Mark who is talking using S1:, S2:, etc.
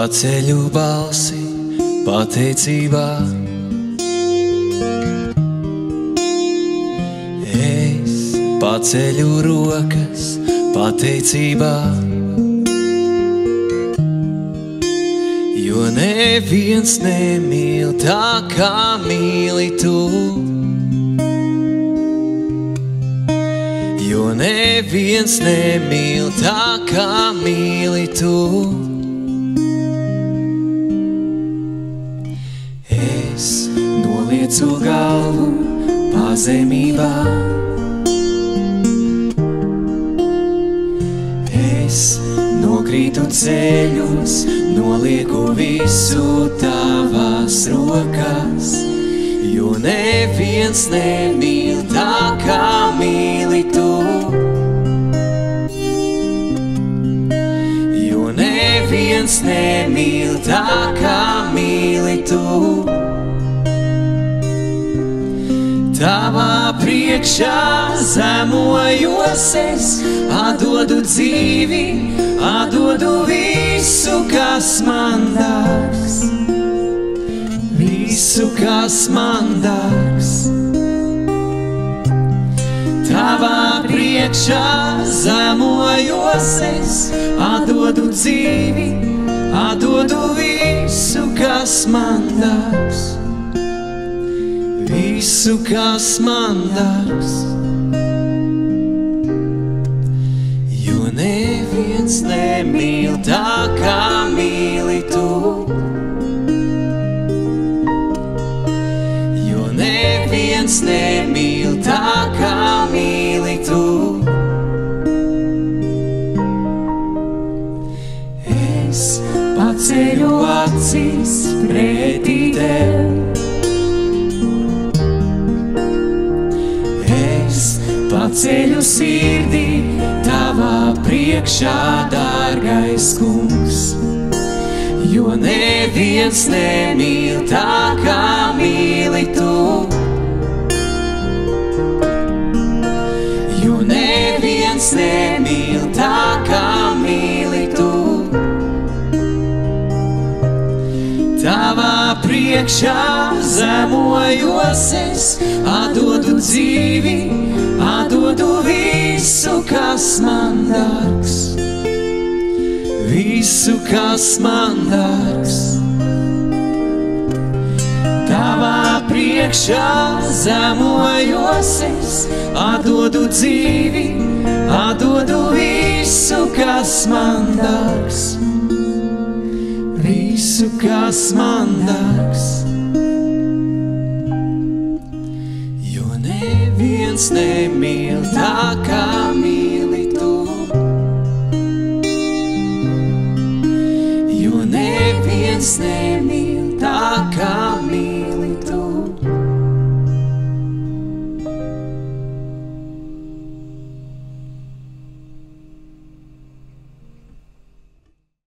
S1: Paceļu balsi pateicībā, es paceļu rokas pateicībā, jo neviens nemīl tā, kā mīli tu. Jo neviens nemīl tā, kā mīli tu. Es noliecu galvu pazemībā, es nokrītu ceļus, nolieku visu tavās rokās, jo neviens nemīl tā, kā mīli tu. Jo neviens nemīl tā, kā mīli tu. Tavā priekšā zemojos es, atdodu dzīvi, atdodu visu, kas man dārgs. Visu, kas man dārgs. Tavā priekšā zemojos es, atdodu dzīvi, atdodu visu, kas man dārgs. Visu, kas man dārgs. Jo neviens nemīl tā, kā mīli tu. Neviens nemīl tā, kā mīli tu. Es paceļu acis pretī tev. Es paceļu sirdī tavā priekšā, dārgais kungs. Jo neviens nemīl tā, kā mīli tu. Jo neviens nemīl tā, kā mīli tu. Tavā priekšā zemojos es, atdodu dzīvi, atdodu visu, kas man dārgs. Visu, kas man dārgs. Tavā priekšā zemojos es, atdodu dzīvi, atdodu visu, kas man dārgs. Visu, kas man dārgs. Jo neviens nemīl tā, kā mīli tu. Jo neviens nemīl tā, kā mīli tu. Tavā priekšā zemojos es, atdodu dzīvi, atdodu visu, kas man dārgs. Visu, kas man dārgs. Jo neviens nemīl tā, kā mīli tu. Jo neviens nemīl tā, kā mīli tu. Tavā priekšā zemojos es, atdodu dzīvi, atdodu visu, kas man dārgs. Visu, kas man dārgs. Jo neviens nemīl tā, kā